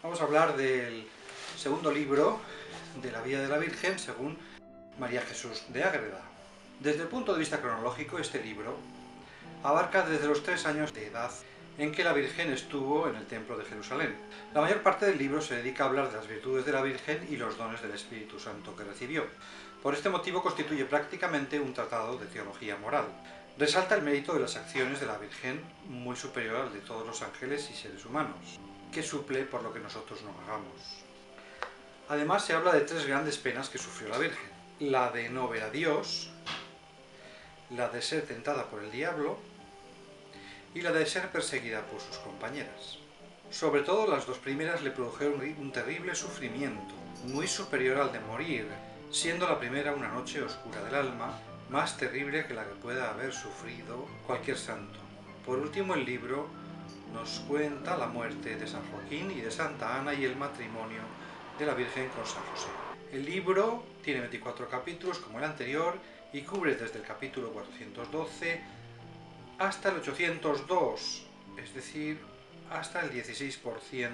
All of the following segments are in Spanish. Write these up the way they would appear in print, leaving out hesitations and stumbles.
Vamos a hablar del segundo libro de la vida de la Virgen según María Jesús de Ágreda. Desde el punto de vista cronológico, este libro abarca desde los 3 años de edad en que la Virgen estuvo en el Templo de Jerusalén. La mayor parte del libro se dedica a hablar de las virtudes de la Virgen y los dones del Espíritu Santo que recibió. Por este motivo constituye prácticamente un tratado de teología moral. Resalta el mérito de las acciones de la Virgen, muy superior al de todos los ángeles y seres humanos, que suple por lo que nosotros no hagamos. Además se habla de 3 grandes penas que sufrió la Virgen: la de no ver a Dios, la de ser tentada por el diablo y la de ser perseguida por sus compañeras. Sobre todo las 2 primeras le produjeron un terrible sufrimiento, muy superior al de morir, siendo la primera una noche oscura del alma, más terrible que la que pueda haber sufrido cualquier santo. Por último, el libro nos cuenta la muerte de San Joaquín y de Santa Ana y el matrimonio de la Virgen con San José. El libro tiene 24 capítulos como el anterior y cubre desde el capítulo 412 hasta el 802, es decir, hasta el 16%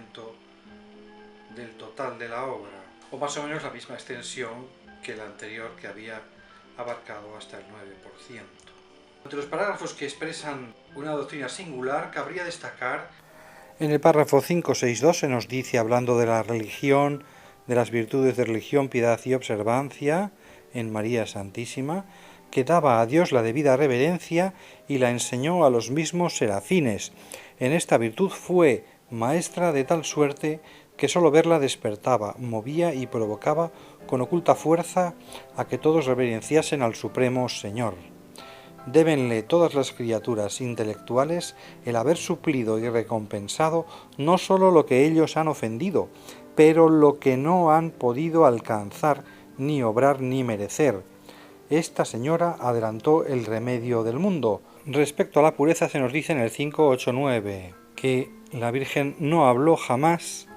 del total de la obra, o más o menos la misma extensión que el anterior, que había abarcado hasta el 9%. Entre los parágrafos que expresan una doctrina singular, cabría destacar: en el párrafo 562 se nos dice, hablando de la religión, de las virtudes de religión, piedad y observancia en María Santísima, que daba a Dios la debida reverencia y la enseñó a los mismos serafines. En esta virtud fue maestra de tal suerte que sólo verla despertaba, movía y provocaba con oculta fuerza a que todos reverenciasen al Supremo Señor. Débenle todas las criaturas intelectuales el haber suplido y recompensado no sólo lo que ellos han ofendido, pero lo que no han podido alcanzar, ni obrar, ni merecer. Esta señora adelantó el remedio del mundo. Respecto a la pureza se nos dice en el 589 que la Virgen no habló jamás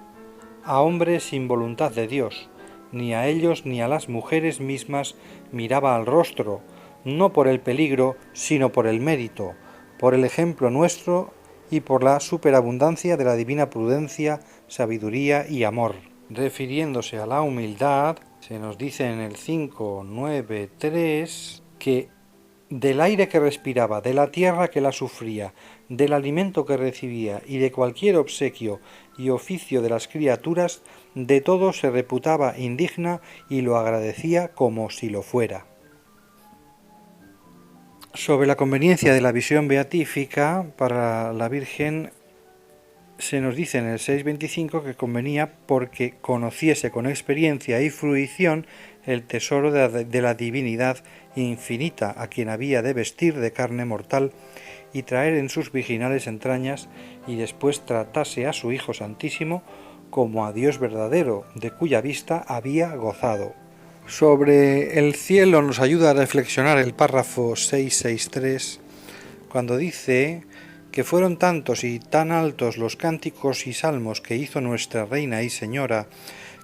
a hombres sin voluntad de Dios, ni a ellos ni a las mujeres mismas miraba al rostro, no por el peligro, sino por el mérito, por el ejemplo nuestro y por la superabundancia de la divina prudencia, sabiduría y amor. Refiriéndose a la humildad, se nos dice en el 593 que del aire que respiraba, de la tierra que la sufría, del alimento que recibía y de cualquier obsequio y oficio de las criaturas, de todo se reputaba indigna y lo agradecía como si lo fuera. Sobre la conveniencia de la visión beatífica para la Virgen se nos dice en el 625 que convenía porque conociese con experiencia y fruición el tesoro de la divinidad infinita, a quien había de vestir de carne mortal y traer en sus virginales entrañas, y después tratase a su Hijo Santísimo como a Dios verdadero, de cuya vista había gozado. Sobre el cielo nos ayuda a reflexionar el párrafo 663, cuando dice que fueron tantos y tan altos los cánticos y salmos que hizo nuestra Reina y Señora,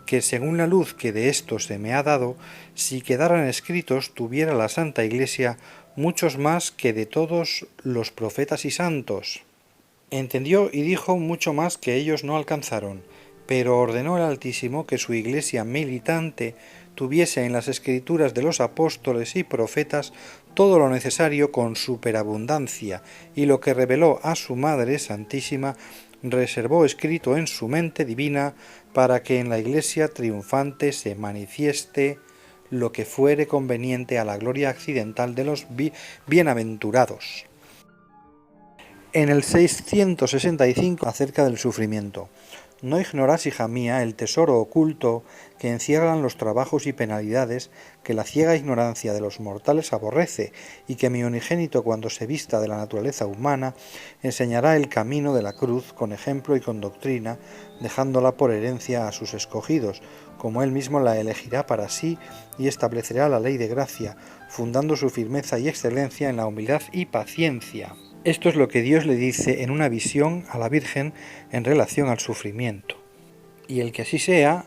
que según la luz que de esto se me ha dado, si quedaran escritos tuviera la Santa Iglesia muchos más que de todos los profetas y santos. Entendió y dijo mucho más que ellos no alcanzaron, pero ordenó el Altísimo que su Iglesia militante tuviese en las escrituras de los apóstoles y profetas todo lo necesario con superabundancia, y lo que reveló a su Madre Santísima reservó escrito en su mente divina para que en la Iglesia triunfante se manifieste lo que fuere conveniente a la gloria accidental de los bienaventurados. En el 665 acerca del sufrimiento. No ignorás, hija mía, el tesoro oculto que encierran los trabajos y penalidades que la ciega ignorancia de los mortales aborrece, y que mi unigénito, cuando se vista de la naturaleza humana, enseñará el camino de la cruz con ejemplo y con doctrina, dejándola por herencia a sus escogidos, como él mismo la elegirá para sí y establecerá la ley de gracia, fundando su firmeza y excelencia en la humildad y paciencia. Esto es lo que Dios le dice en una visión a la Virgen en relación al sufrimiento. Y el que así sea,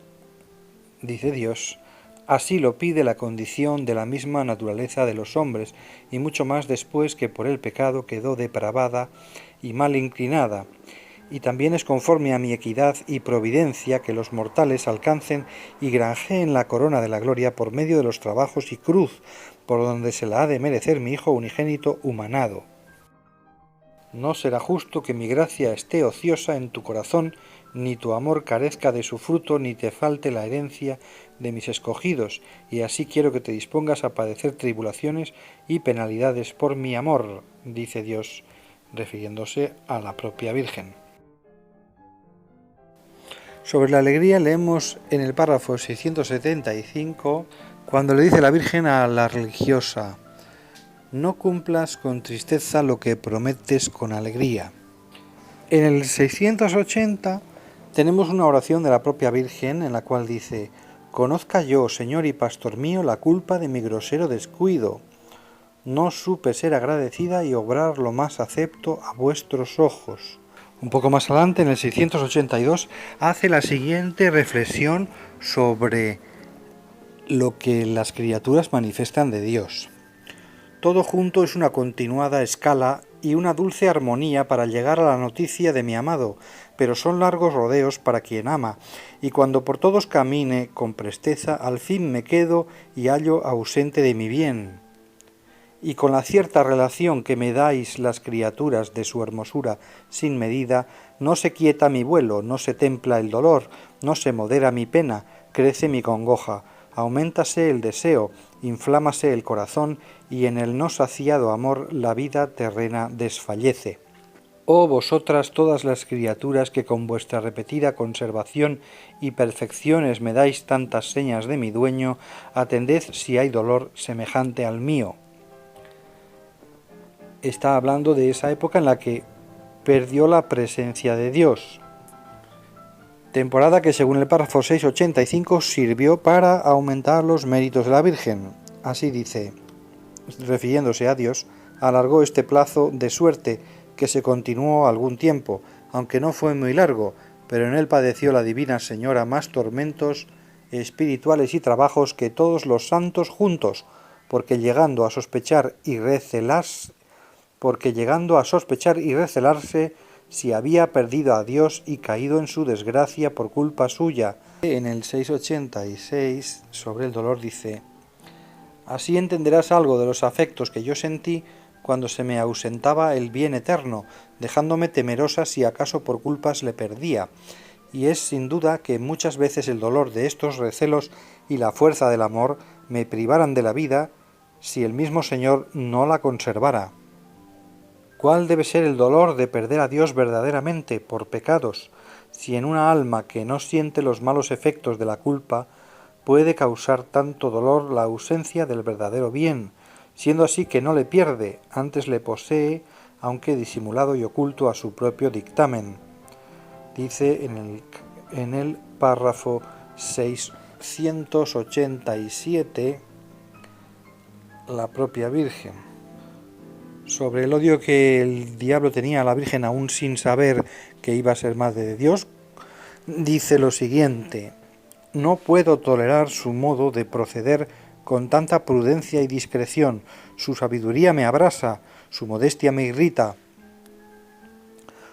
dice Dios, así lo pide la condición de la misma naturaleza de los hombres, y mucho más después que por el pecado quedó depravada y mal inclinada, y también es conforme a mi equidad y providencia que los mortales alcancen y granjeen la corona de la gloria por medio de los trabajos y cruz, por donde se la ha de merecer mi Hijo unigénito humanado. No será justo que mi gracia esté ociosa en tu corazón, ni tu amor carezca de su fruto, ni te falte la herencia de mis escogidos, y así quiero que te dispongas a padecer tribulaciones y penalidades por mi amor, dice Dios, refiriéndose a la propia Virgen. Sobre la alegría leemos en el párrafo 675, cuando le dice la Virgen a la religiosa: no cumplas con tristeza lo que prometes con alegría. En el 680 tenemos una oración de la propia Virgen en la cual dice: conozca yo, Señor y Pastor mío, la culpa de mi grosero descuido. No supe ser agradecida y obrar lo más acepto a vuestros ojos. Un poco más adelante, en el 682, hace la siguiente reflexión sobre lo que las criaturas manifiestan de Dios. Todo junto es una continuada escala y una dulce armonía para llegar a la noticia de mi amado, pero son largos rodeos para quien ama, y cuando por todos camine con presteza, al fin me quedo y hallo ausente de mi bien. Y con la cierta relación que me dais las criaturas de su hermosura sin medida, no se quieta mi vuelo, no se templa el dolor, no se modera mi pena, crece mi congoja, auméntase el deseo, inflámase el corazón, y en el no saciado amor la vida terrena desfallece. Oh vosotras todas las criaturas que con vuestra repetida conservación y perfecciones me dais tantas señas de mi dueño, atended si hay dolor semejante al mío. Está hablando de esa época en la que perdió la presencia de Dios. Temporada que, según el párrafo 685, sirvió para aumentar los méritos de la Virgen. Así dice, refiriéndose a Dios, alargó este plazo de suerte que se continuó algún tiempo, aunque no fue muy largo, pero en él padeció la Divina Señora más tormentos espirituales y trabajos que todos los santos juntos, porque llegando a sospechar y recelarse si había perdido a Dios y caído en su desgracia por culpa suya. En el 686, sobre el dolor, dice: así entenderás algo de los afectos que yo sentí cuando se me ausentaba el bien eterno, dejándome temerosa si acaso por culpas le perdía. Y es sin duda que muchas veces el dolor de estos recelos y la fuerza del amor me privaran de la vida si el mismo Señor no la conservara. ¿Cuál debe ser el dolor de perder a Dios verdaderamente por pecados, si en una alma que no siente los malos efectos de la culpa puede causar tanto dolor la ausencia del verdadero bien, siendo así que no le pierde, antes le posee, aunque disimulado y oculto a su propio dictamen? Dice en el párrafo 687 la propia Virgen. Sobre el odio que el diablo tenía a la Virgen aún sin saber que iba a ser madre de Dios, dice lo siguiente: no puedo tolerar su modo de proceder con tanta prudencia y discreción, su sabiduría me abrasa, su modestia me irrita,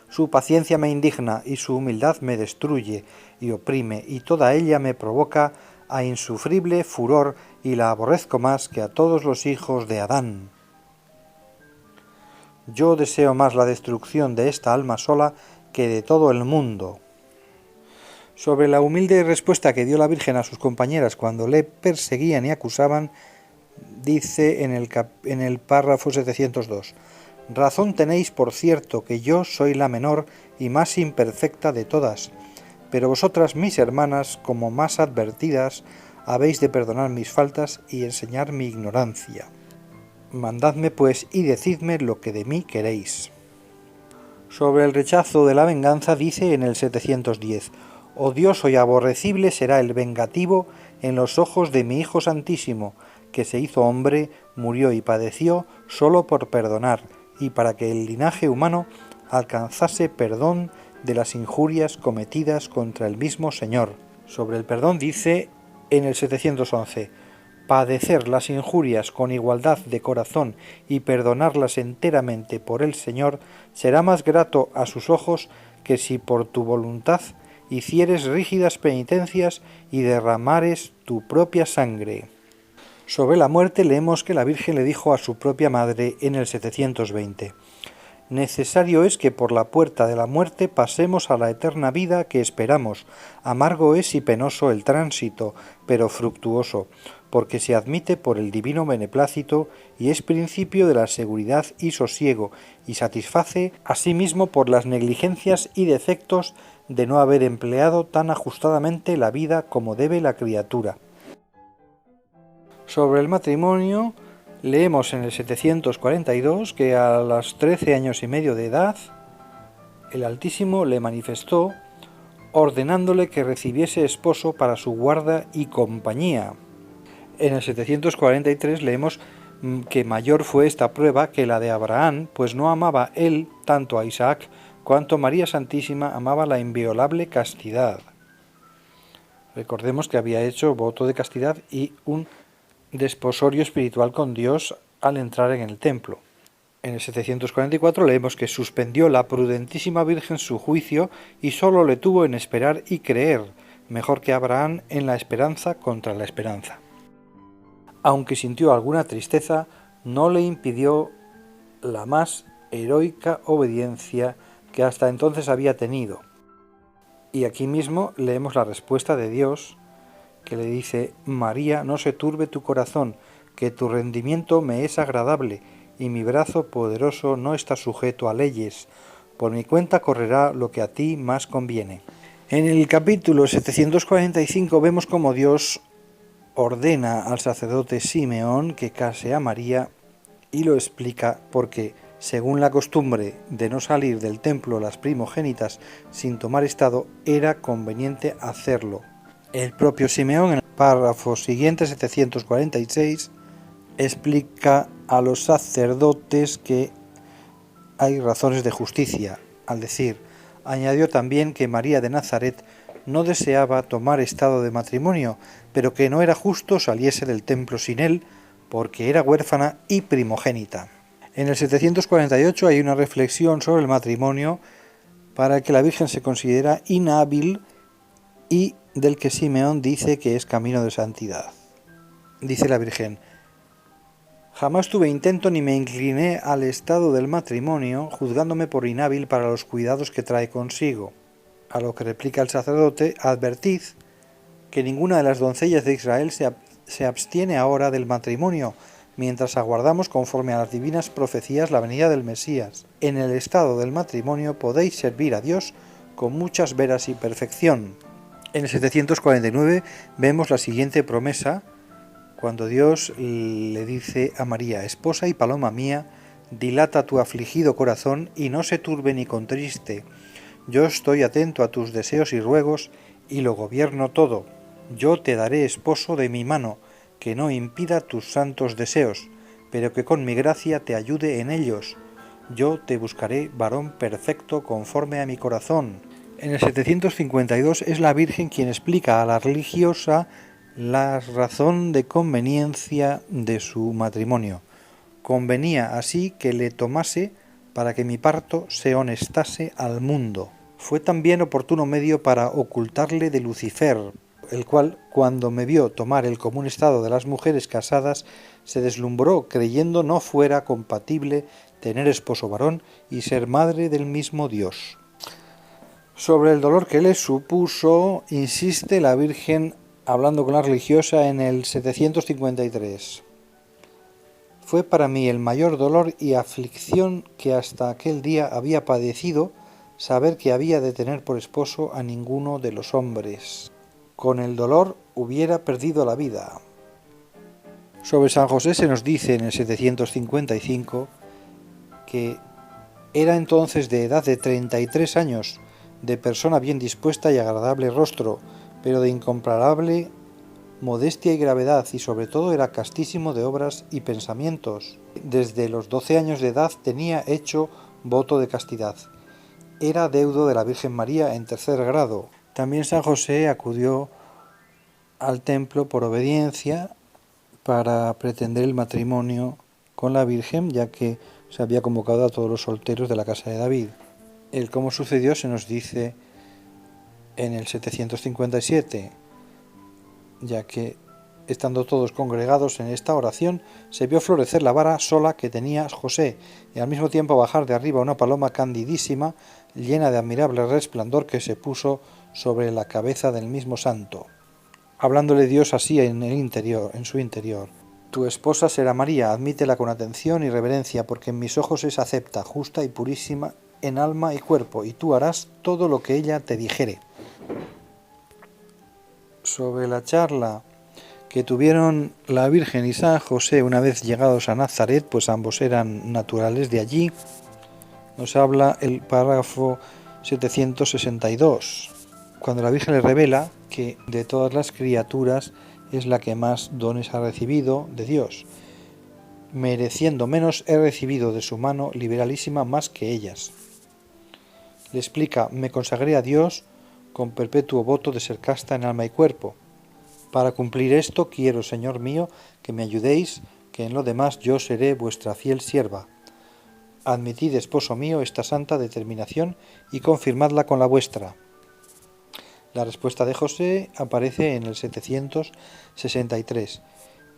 su paciencia me indigna y su humildad me destruye y oprime, y toda ella me provoca a insufrible furor y la aborrezco más que a todos los hijos de Adán. Yo deseo más la destrucción de esta alma sola que de todo el mundo. Sobre la humilde respuesta que dio la Virgen a sus compañeras cuando le perseguían y acusaban, dice en el párrafo 702: razón tenéis, por cierto, que yo soy la menor y más imperfecta de todas, pero vosotras, mis hermanas, como más advertidas, habéis de perdonar mis faltas y enseñar mi ignorancia. Mandadme, pues, y decidme lo que de mí queréis. Sobre el rechazo de la venganza dice en el 710: odioso y aborrecible será el vengativo en los ojos de mi Hijo Santísimo, que se hizo hombre, murió y padeció solo por perdonar, y para que el linaje humano alcanzase perdón de las injurias cometidas contra el mismo Señor. Sobre el perdón dice en el 711: padecer las injurias con igualdad de corazón y perdonarlas enteramente por el Señor será más grato a sus ojos que si por tu voluntad hicieres rígidas penitencias y derramares tu propia sangre. Sobre la muerte leemos que la Virgen le dijo a su propia madre en el 720: necesario es que por la puerta de la muerte pasemos a la eterna vida que esperamos. Amargo es y penoso el tránsito, pero fructuoso, porque se admite por el divino beneplácito y es principio de la seguridad y sosiego, y satisface asimismo por las negligencias y defectos de no haber empleado tan ajustadamente la vida como debe la criatura. Sobre el matrimonio, leemos en el 742 que a los 13 años y medio de edad, el Altísimo le manifestó ordenándole que recibiese esposo para su guarda y compañía. En el 743 leemos que mayor fue esta prueba que la de Abraham, pues no amaba él tanto a Isaac cuanto María Santísima amaba la inviolable castidad. Recordemos que había hecho voto de castidad y un desposorio espiritual con Dios al entrar en el templo. En el 744 leemos que suspendió la prudentísima Virgen su juicio y sólo le tuvo en esperar y creer, mejor que Abraham en la esperanza contra la esperanza. Aunque sintió alguna tristeza, no le impidió la más heroica obediencia que hasta entonces había tenido. Y aquí mismo leemos la respuesta de Dios, que le dice: María, no se turbe tu corazón, que tu rendimiento me es agradable, y mi brazo poderoso no está sujeto a leyes. Por mi cuenta correrá lo que a ti más conviene. En el capítulo 745 vemos cómo Dios ordena al sacerdote Simeón que case a María y lo explica porque, según la costumbre de no salir del templo las primogénitas sin tomar estado, era conveniente hacerlo. El propio Simeón, en el párrafo siguiente, 746, explica a los sacerdotes que hay razones de justicia, al decir: añadió también que María de Nazaret no deseaba tomar estado de matrimonio, pero que no era justo saliese del templo sin él, porque era huérfana y primogénita. En el 748 hay una reflexión sobre el matrimonio para el que la Virgen se considera inhábil y del que Simeón dice que es camino de santidad. Dice la Virgen: jamás tuve intento ni me incliné al estado del matrimonio, juzgándome por inhábil para los cuidados que trae consigo. A lo que replica el sacerdote: advertid que ninguna de las doncellas de Israel se abstiene ahora del matrimonio, mientras aguardamos conforme a las divinas profecías la venida del Mesías. En el estado del matrimonio podéis servir a Dios con muchas veras y perfección. En el 749 vemos la siguiente promesa, cuando Dios le dice a María: esposa y paloma mía, dilata tu afligido corazón y no se turbe ni contriste. Yo estoy atento a tus deseos y ruegos y lo gobierno todo. Yo te daré esposo de mi mano, que no impida tus santos deseos, pero que con mi gracia te ayude en ellos. Yo te buscaré varón perfecto conforme a mi corazón. En el 752 es la Virgen quien explica a la religiosa la razón de conveniencia de su matrimonio. Convenía así que le tomase para que mi parto se honestase al mundo. Fue también oportuno medio para ocultarle de Lucifer, el cual, cuando me vio tomar el común estado de las mujeres casadas, se deslumbró, creyendo no fuera compatible tener esposo varón y ser madre del mismo Dios. Sobre el dolor que le supuso, insiste la Virgen hablando con la religiosa en el 753. Fue para mí el mayor dolor y aflicción que hasta aquel día había padecido saber que había de tener por esposo a ninguno de los hombres. Con el dolor hubiera perdido la vida. Sobre San José se nos dice en el 755 que era entonces de edad de 33 años, de persona bien dispuesta y agradable rostro, pero de incomparable modestia y gravedad, y sobre todo era castísimo de obras y pensamientos. Desde los 12 años de edad tenía hecho voto de castidad. Era deudo de la Virgen María en tercer grado. También San José acudió al templo por obediencia para pretender el matrimonio con la Virgen, ya que se había convocado a todos los solteros de la casa de David. El cómo sucedió se nos dice en el 757, ya que estando todos congregados en esta oración, se vio florecer la vara sola que tenía José, y al mismo tiempo bajar de arriba una paloma candidísima, llena de admirable resplandor, que se puso sobre la cabeza del mismo santo. Hablándole Dios así en el interior, en su interior: Tu esposa será María, admítela con atención y reverencia, porque en mis ojos es acepta, justa y purísima en alma y cuerpo, y tú harás todo lo que ella te dijere. Sobre la charla que tuvieron la Virgen y San José una vez llegados a Nazaret, pues ambos eran naturales de allí, nos habla el párrafo 762, cuando la Virgen le revela que de todas las criaturas es la que más dones ha recibido de Dios. Mereciendo menos, he recibido de su mano liberalísima más que ellas. Le explica: me consagré a Dios con perpetuo voto de ser casta en alma y cuerpo. Para cumplir esto quiero, Señor mío, que me ayudéis, que en lo demás yo seré vuestra fiel sierva. Admitid, esposo mío, esta santa determinación y confirmadla con la vuestra. La respuesta de José aparece en el 763.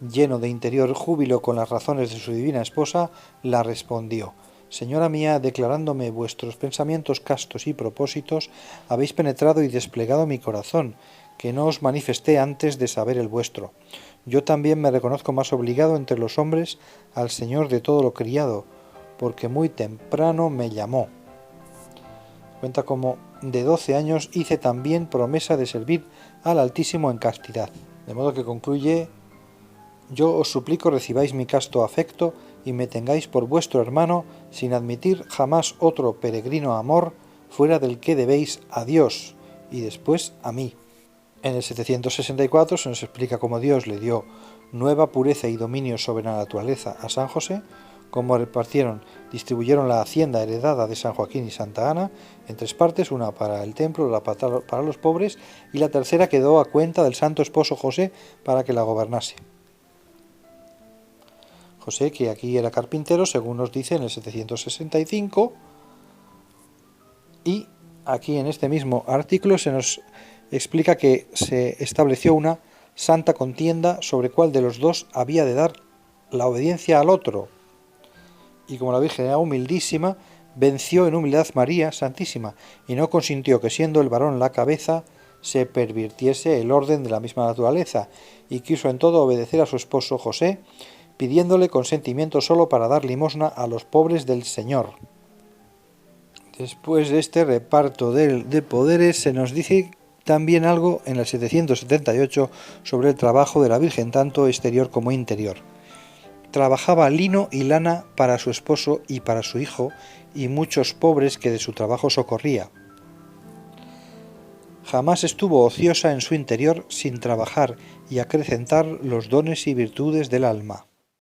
Lleno de interior júbilo con las razones de su divina esposa, la respondió: Señora mía, declarándome vuestros pensamientos castos y propósitos, habéis penetrado y desplegado mi corazón, que no os manifesté antes de saber el vuestro. Yo también me reconozco más obligado entre los hombres al Señor de todo lo criado, porque muy temprano me llamó. Cuenta como de 12 años hice también promesa de servir al Altísimo en castidad. De modo que concluye: yo os suplico recibáis mi casto afecto y me tengáis por vuestro hermano, sin admitir jamás otro peregrino amor fuera del que debéis a Dios y después a mí. En el 764 se nos explica cómo Dios le dio nueva pureza y dominio sobre la naturaleza a San José, cómo distribuyeron la hacienda heredada de San Joaquín y Santa Ana en 3 partes, una para el templo, la para los pobres, y la tercera quedó a cuenta del santo esposo José para que la gobernase. José, que aquí era carpintero, según nos dice en el 765, y aquí en este mismo artículo se nos explica que se estableció una santa contienda sobre cuál de los dos había de dar la obediencia al otro. Y como la Virgen era humildísima, venció en humildad María Santísima, y no consintió que, siendo el varón la cabeza, se pervirtiese el orden de la misma naturaleza, y quiso en todo obedecer a su esposo José, pidiéndole consentimiento solo para dar limosna a los pobres del Señor. Después de este reparto de poderes, se nos dice también algo en el 778 sobre el trabajo de la Virgen, tanto exterior como interior. Trabajaba lino y lana para su esposo y para su hijo, y muchos pobres que de su trabajo socorría. Jamás estuvo ociosa en su interior sin trabajar y acrecentar los dones y virtudes del alma.